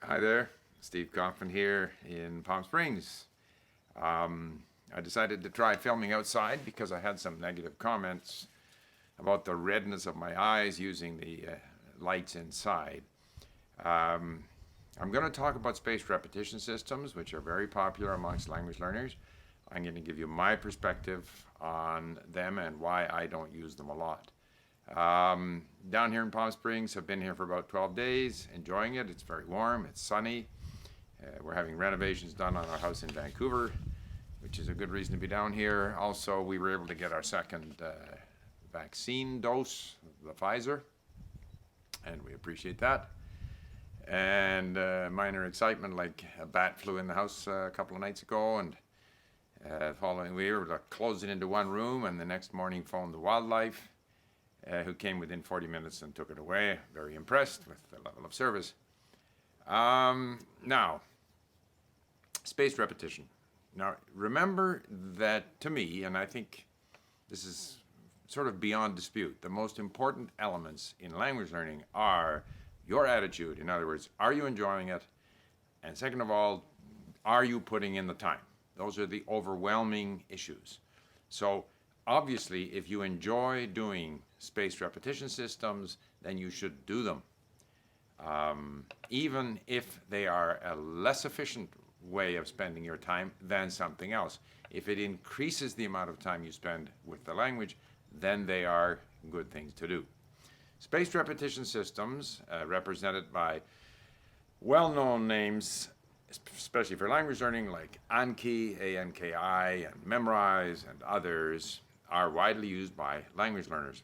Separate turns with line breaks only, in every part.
Hi there, Steve Kaufman here in Palm Springs. I decided to try filming outside because I had some negative comments about the redness of my eyes using the lights inside. I'm going to talk about spaced repetition systems, which are very popular amongst language learners. I'm going to give you my perspective on them and why I don't use them a lot. Down here in Palm Springs, I've been here for about 12 days, enjoying it. It's very warm, it's sunny. We're having renovations done on our house in Vancouver, which is a good reason to be down here. Also, we were able to get our second vaccine dose, the Pfizer, and we appreciate that. And minor excitement, like a bat flew in the house a couple of nights ago, and following, we were able to close it into one room, and the next morning phoned the wildlife, who came within 40 minutes and took it away. Very impressed with the level of service. Now, spaced repetition. Now, remember that to me, and I think this is sort of beyond dispute, the most important elements in language learning are your attitude. In other words, are you enjoying it? And second of all, are you putting in the time? Those are the overwhelming issues. So obviously, if you enjoy doing spaced repetition systems, then you should do them. Even if they are a less efficient way of spending your time than something else. If it increases the amount of time you spend with the language, then they are good things to do. Spaced repetition systems, represented by well-known names, especially for language learning, like Anki, A-N-K-I, and Memrise, and others, are widely used by language learners.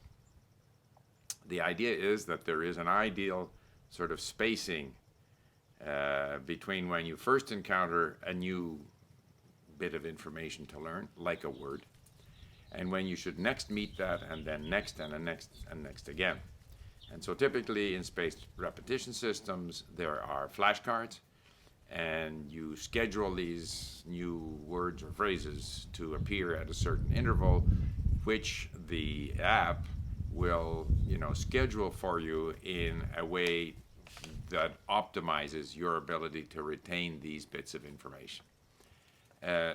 The idea is that there is an ideal sort of spacing between when you first encounter a new bit of information to learn, like a word, and when you should next meet that, and then next, and then next, and next again. And so typically in spaced repetition systems, there are flashcards, and you schedule these new words or phrases to appear at a certain interval, which the app will, schedule for you in a way that optimizes your ability to retain these bits of information.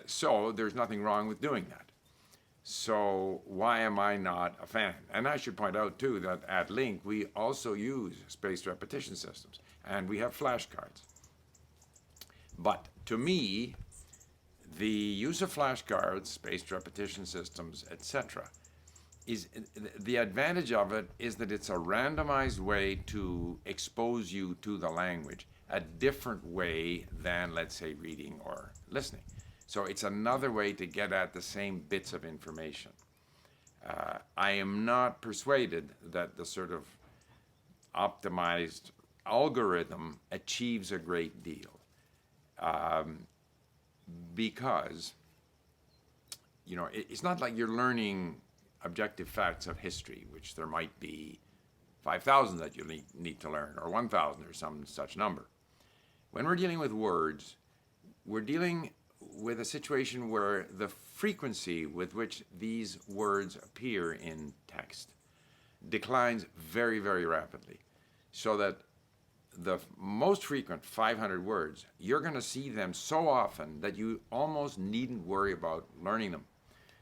So there's nothing wrong with doing that. So why am I not a fan? And I should point out too that at LingQ we also use spaced repetition systems, and we have flashcards. But to me, the use of flashcards, spaced repetition systems, etc., is the advantage of it is that it's a randomized way to expose you to the language, a different way than, let's say, reading or listening. So it's another way to get at the same bits of information. I am not persuaded that the sort of optimized algorithm achieves a great deal. Because, it's not like you're learning objective facts of history, which there might be 5,000 that you need to learn, or 1,000 or some such number. When we're dealing with words, we're dealing with a situation where the frequency with which these words appear in text declines very, very rapidly, so that the most frequent 500 words, you're going to see them so often that you almost needn't worry about learning them.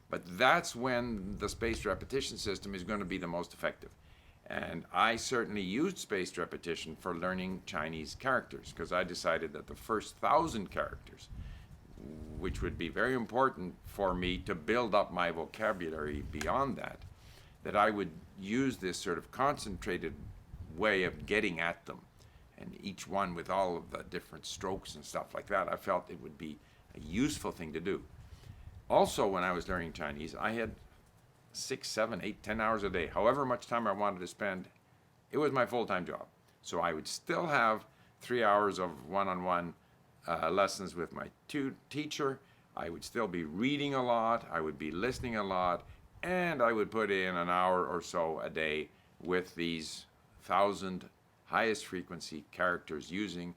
But that's when the spaced repetition system is going to be the most effective. And I certainly used spaced repetition for learning Chinese characters, because I decided that the first 1,000 characters, which would be very important for me to build up my vocabulary beyond that, that I would use this sort of concentrated way of getting at them. And each one with all of the different strokes and stuff like that, I felt it would be a useful thing to do. Also, when I was learning Chinese, I had 6, 7, 8, 10 hours a day, however much time I wanted to spend. It was my full-time job. So I would still have 3 hours of one-on-one lessons with my teacher. I would still be reading a lot. I would be listening a lot. And I would put in an hour or so a day with these 1,000 highest frequency characters using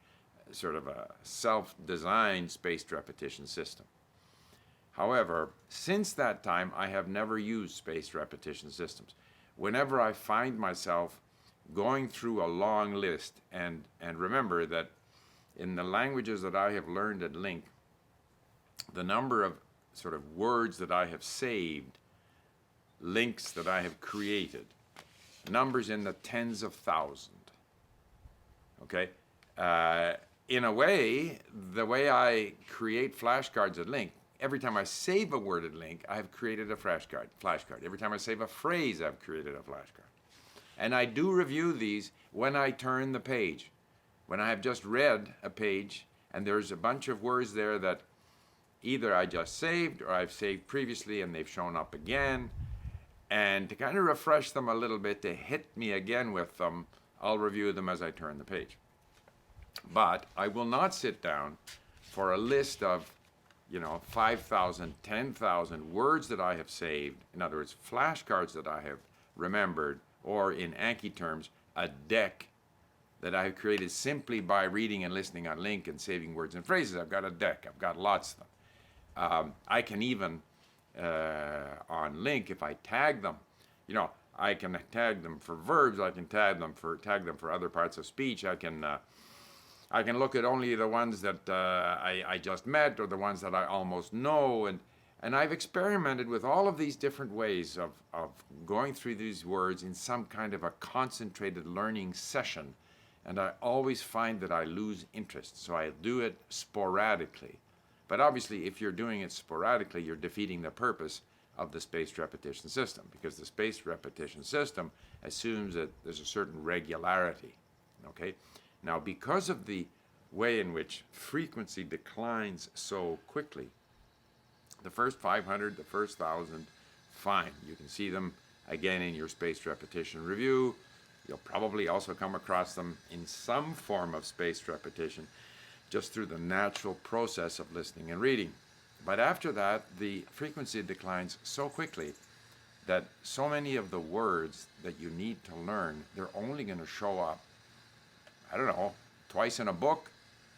sort of a self-designed spaced repetition system. However, since that time, I have never used spaced repetition systems. Whenever I find myself going through a long list, and remember that in the languages that I have learned at LingQ, the number of sort of words that I have saved, links that I have created, numbers in the tens of thousands. Okay? In a way, the way I create flashcards at LingQ, every time I save a word at LingQ, I've created a flashcard. Every time I save a phrase, I've created a flashcard. And I do review these when I turn the page. When I have just read a page and there's a bunch of words there that either I just saved or I've saved previously and they've shown up again, and to kind of refresh them a little bit, to hit me again with them, I'll review them as I turn the page. But I will not sit down for a list of 5,000, 10,000 words that I have saved, in other words, flashcards that I have remembered, or in Anki terms, a deck that I have created simply by reading and listening on LingQ and saving words and phrases. I've got a deck. I've got lots of them. I can even, on LingQ, if I tag them, I can tag them for verbs. I can tag them for other parts of speech. I can look at only the ones that I just met or the ones that I almost know. And I've experimented with all of these different ways of going through these words in some kind of a concentrated learning session. And I always find that I lose interest, so I do it sporadically. But obviously, if you're doing it sporadically, you're defeating the purpose of the spaced repetition system, because the spaced repetition system assumes that there's a certain regularity, okay? Now, because of the way in which frequency declines so quickly, the first 500, the first 1,000, fine. You can see them again in your spaced repetition review. You'll probably also come across them in some form of spaced repetition just through the natural process of listening and reading. But after that, the frequency declines so quickly that so many of the words that you need to learn, they're only going to show up, I don't know, twice in a book,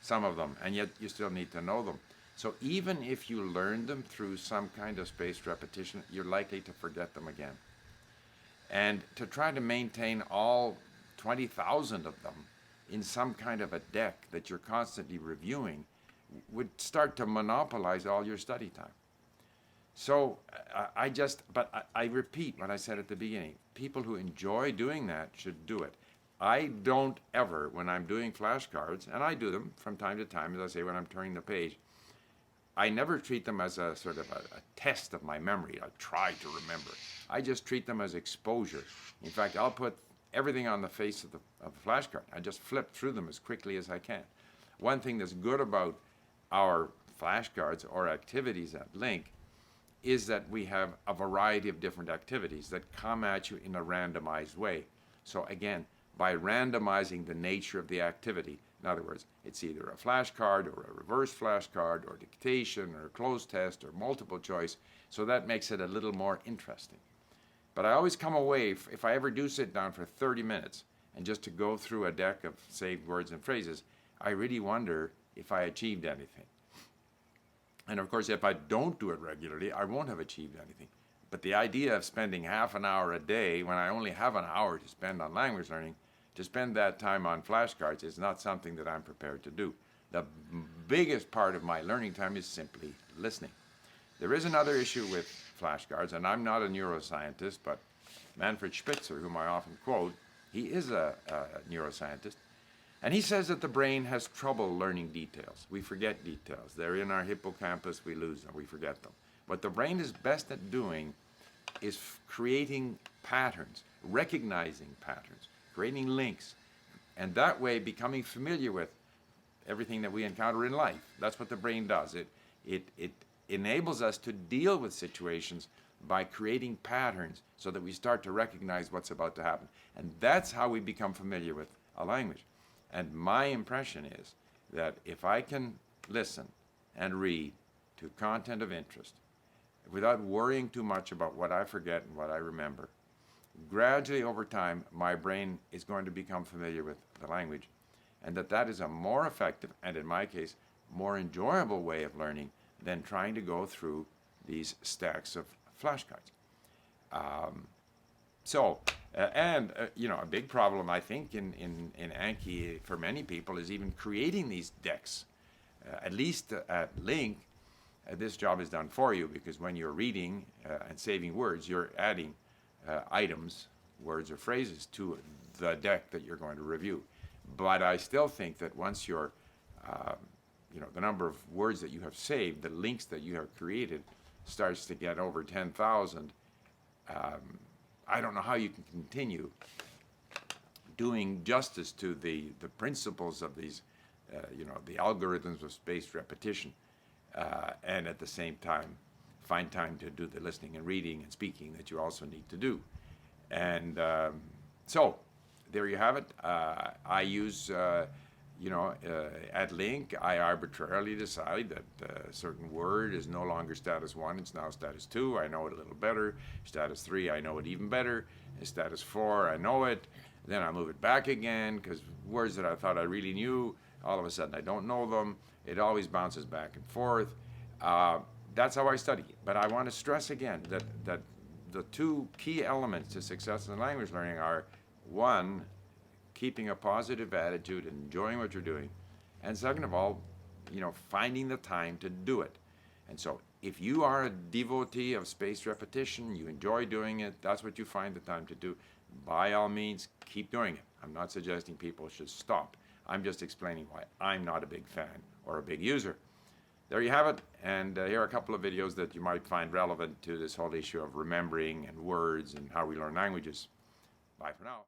some of them, and yet you still need to know them. So even if you learn them through some kind of spaced repetition, you're likely to forget them again. And to try to maintain all 20,000 of them in some kind of a deck that you're constantly reviewing would start to monopolize all your study time. So I repeat what I said at the beginning. People who enjoy doing that should do it. I don't ever, when I'm doing flashcards, and I do them from time to time, as I say, when I'm turning the page, I never treat them as a sort of a test of my memory. I try to remember. I just treat them as exposure. In fact, I'll put everything on the face of the flashcard. I just flip through them as quickly as I can. One thing that's good about our flashcards or activities at LingQ is that we have a variety of different activities that come at you in a randomized way. So again, by randomizing the nature of the activity, in other words, it's either a flashcard or a reverse flashcard or dictation or a closed test or multiple choice, so that makes it a little more interesting. But I always come away, if I ever do sit down for 30 minutes and just to go through a deck of saved words and phrases, I really wonder if I achieved anything. And of course, if I don't do it regularly, I won't have achieved anything. But the idea of spending half an hour a day when I only have an hour to spend on language learning, to spend that time on flashcards is not something that I'm prepared to do. The biggest part of my learning time is simply listening. There is another issue with flashcards, and I'm not a neuroscientist, but Manfred Spitzer, whom I often quote, he is a neuroscientist, and he says that the brain has trouble learning details. We forget details. They're in our hippocampus, we lose them, we forget them. What the brain is best at doing is creating patterns, recognizing patterns, creating links, and that way becoming familiar with everything that we encounter in life. That's what the brain does. It enables us to deal with situations by creating patterns so that we start to recognize what's about to happen. And that's how we become familiar with a language. And my impression is that if I can listen and read to content of interest without worrying too much about what I forget and what I remember, gradually over time, my brain is going to become familiar with the language, and that is a more effective, and in my case, more enjoyable way of learning than trying to go through these stacks of flashcards. You know, a big problem I think in Anki for many people is even creating these decks. At least at Link, this job is done for you, because when you're reading and saving words, you're adding items, words or phrases to the deck that you're going to review. But I still think that once you're, you know, the number of words that you have saved, the links that you have created starts to get over 10,000, I don't know how you can continue doing justice to the principles of these, you know, the algorithms of spaced repetition, and at the same time find time to do the listening and reading and speaking that you also need to do. And so there you have it. I use, you know, at Link, I arbitrarily decide that a certain word is no longer status 1, it's now status 2. I know it a little better. Status 3, I know it even better. And status 4, I know it. Then I move it back again, because words that I thought I really knew, all of a sudden I don't know them. It always bounces back and forth. That's how I study. But I want to stress again that the two key elements to success in language learning are, one, keeping a positive attitude, enjoying what you're doing, and second of all, you know, finding the time to do it. And so if you are a devotee of spaced repetition, you enjoy doing it, that's what you find the time to do, by all means, keep doing it. I'm not suggesting people should stop. I'm just explaining why I'm not a big fan or a big user. There you have it, and here are a couple of videos that you might find relevant to this whole issue of remembering and words and how we learn languages. Bye for now.